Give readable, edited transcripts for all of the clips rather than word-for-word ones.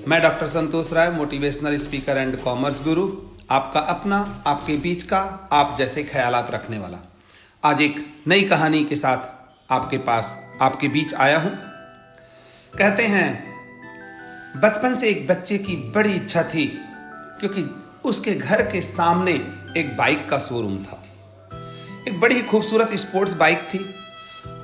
मैं doctor Santosh Rai, motivational speaker and commerce guru, आपका अपना, आपके बीच का, आप जैसे ख्यालात रखने वाला। आज एक नई कहानी के साथ आपके पास, आपके बीच आया हूं। कहते हैं बचपन से एक बच्चे की बड़ी इच्छा थी, क्योंकि उसके घर के सामने एक बाइक का शोरूम था। एक बड़ी ही खूबसूरत स्पोर्ट्स बाइक थी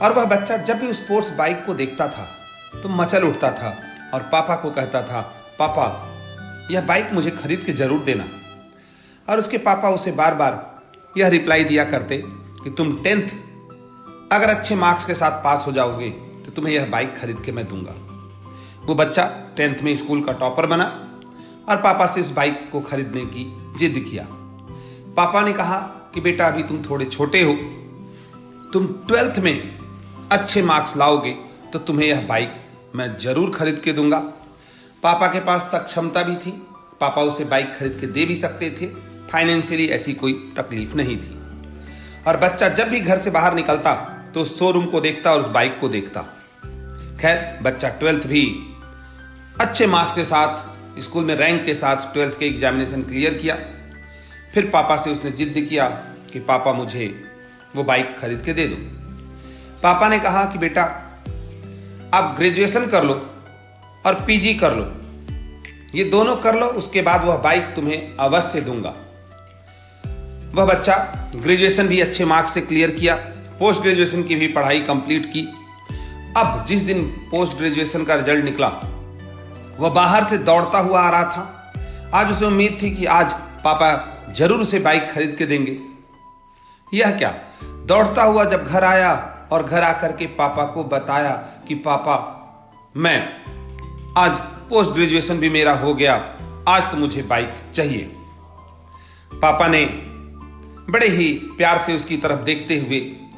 और वह बच्चा जब भी उस स्पोर्ट्स बाइक को देखता था तो मचल उठता था और पापा को कहता था, पापा यह बाइक मुझे खरीद के जरूर देना। और उसके पापा उसे बार बार यह रिप्लाई दिया करते कि तुम 10th अगर अच्छे मार्क्स के साथ पास हो जाओगे तो तुम्हें यह बाइक खरीद के मैं दूंगा। वो बच्चा 10th में स्कूल का टॉपर बना और पापा से उस बाइक को खरीदने की जिद किया। पापा ने कहा कि बेटा अभी तुम थोड़े छोटे हो, तुम 12th में अच्छे मार्क्स लाओगे तो तुम्हें यह बाइक मैं जरूर खरीद के दूंगा। पापा के पास सक्षमता भी थी, पापा उसे बाइक खरीद के दे भी सकते थे, फाइनेंशियली ऐसी कोई तकलीफ नहीं थी। और बच्चा जब भी घर से बाहर निकलता तो उस शोरूम को देखता और उस बाइक को देखता। खैर बच्चा 12th भी अच्छे मार्क्स के साथ, स्कूल में रैंक के साथ 12th के एग्जामिनेशन क्लियर किया। फिर पापा से उसने जिद किया कि पापा मुझे वो बाइक खरीद के दे दो। पापा ने कहा कि बेटा आप ग्रेजुएशन कर लो और पीजी कर लो, ये दोनों कर लो, उसके बाद वह बाइक तुम्हें अवश्य दूंगा। वह बच्चा ग्रेजुएशन भी अच्छे मार्क्स से क्लियर किया, पोस्ट ग्रेजुएशन की भी पढ़ाई कंप्लीट की। अब जिस दिन पोस्ट ग्रेजुएशन का रिजल्ट निकला, वह बाहर से दौड़ता हुआ आ रहा था। आज उसे उम्मीद थी कि आज पापा जरूर उसे बाइक खरीद के देंगे। यह क्या, दौड़ता हुआ जब घर आया और घर आकर के पापा को बताया कि पापा मैं आज पोस्ट ग्रेजुएशन भी मेरा हो गया, आज तो मुझे बाइक चाहिए। पापा ने बड़े ही प्यार से उसकी तरफ देखते हुए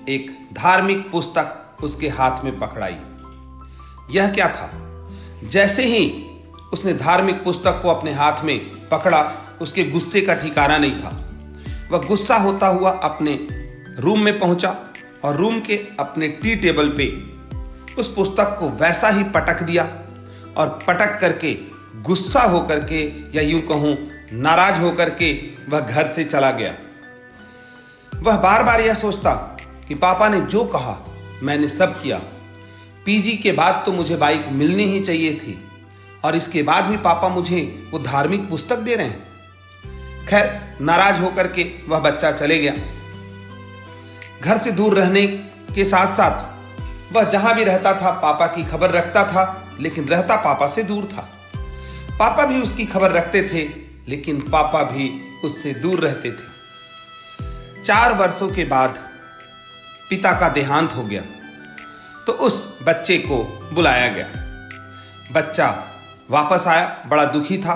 एक धार्मिक पुस्तक उसके हाथ में पकड़ाई। यह क्या था, जैसे ही उसने धार्मिक पुस्तक को अपने हाथ में पकड़ा, उसके गुस्से का ठिकाना नहीं था। वह गुस्सा होता हुआ अपने रूम में पहुंचा और रूम के अपने टी टेबल पे उस पुस्तक को वैसा ही पटक दिया और पटक करके गुस्सा होकर के, या यूं कहूं नाराज होकर के, वह घर से चला गया। वह बार बार यह सोचता कि पापा ने जो कहा मैंने सब किया, पीजी के बाद तो मुझे बाइक मिलनी ही चाहिए थी और इसके बाद भी पापा मुझे वो धार्मिक पुस्तक दे रहे हैं। खैर नाराज होकर के वह बच्चा चले गया। घर से दूर रहने के साथ साथ वह जहां भी रहता था पापा की खबर रखता था, लेकिन रहता पापा से दूर था। पापा भी उसकी खबर रखते थे, लेकिन पापा भी उससे दूर रहते थे। 4 वर्षों के बाद पिता का देहांत हो गया तो उस बच्चे को बुलाया गया। बच्चा वापस आया, बड़ा दुखी था।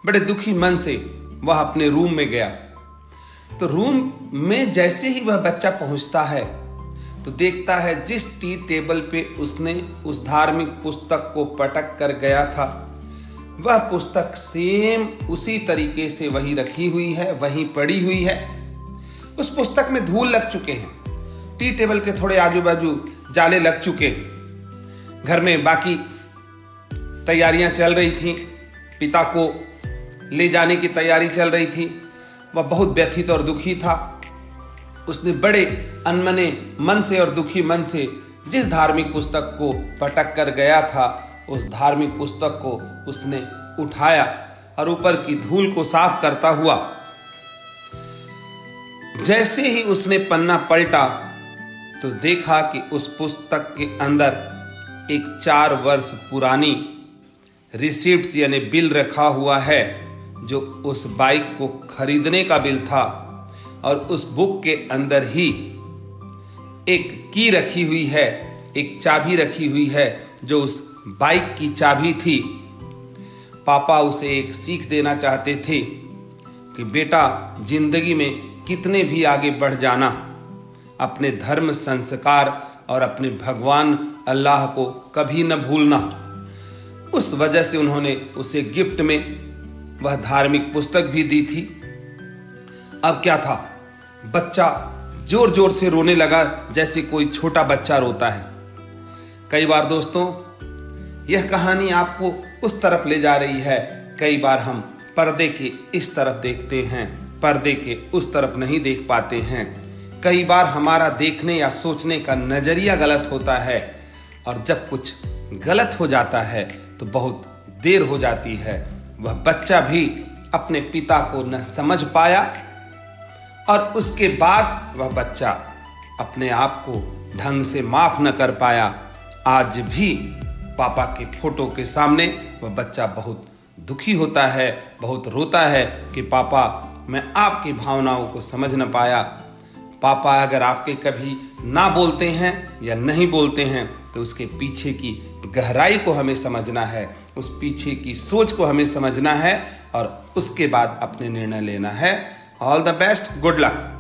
बड़े दुखी मन से वह अपने रूम में गया। तो रूम में जैसे ही वह बच्चा पहुंचता है तो देखता है जिस टी टेबल पे उसने उस धार्मिक पुस्तक को पटक कर गया था, वह पुस्तक सेम उसी तरीके से वहीं रखी हुई है, वहीं पड़ी हुई है। उस पुस्तक में धूल लग चुके हैं, टी टेबल के थोड़े आजू बाजू जाले लग चुके हैं। घर में बाकी तैयारियां चल रही थी, पिता को ले जाने की तैयारी चल रही थी। वह बहुत व्यथित और दुखी था। उसने बड़े अनमने मन से और दुखी मन से जिस धार्मिक पुस्तक को पटक कर गया था, उस धार्मिक पुस्तक को उसने उठाया और ऊपर की धूल को साफ करता हुआ जैसे ही उसने पन्ना पलटा तो देखा कि उस पुस्तक के अंदर एक 4 वर्ष पुरानी रिसिप्ट्स यानी बिल रखा हुआ है, जो उस बाइक को खरीदने का बिल था। और उस बुक के अंदर ही एक की रखी हुई है, एक चाबी रखी हुई है, जो उस बाइक की चाबी थी। पापा उसे एक सीख देना चाहते थे कि बेटा जिंदगी में कितने भी आगे बढ़ जाना, अपने धर्म संस्कार और अपने भगवान अल्लाह को कभी न भूलना। उस वजह से उन्होंने उसे गिफ्ट में वह धार्मिक पुस्तक भी दी थी। अब क्या था, बच्चा जोर जोर से रोने लगा जैसे कोई छोटा बच्चा रोता है। कई बार दोस्तों यह कहानी आपको उस तरफ ले जा रही है। कई बार हम पर्दे के इस तरफ देखते हैं, पर्दे के उस तरफ नहीं देख पाते हैं। कई बार हमारा देखने या सोचने का नजरिया गलत होता है और जब कुछ गलत हो जाता है तो बहुत देर हो जाती है। वह बच्चा भी अपने पिता को न समझ पाया और उसके बाद वह बच्चा अपने आप को ढंग से माफ न कर पाया। आज भी पापा के फोटो के सामने वह बच्चा बहुत दुखी होता है, बहुत रोता है कि पापा मैं आपकी भावनाओं को समझ न पाया। पापा अगर आपके कभी ना बोलते हैं या नहीं बोलते हैं तो उसके पीछे की गहराई को हमें समझना है, उस पीछे की सोच को हमें समझना है और उसके बाद अपने निर्णय लेना है। All the best, good luck.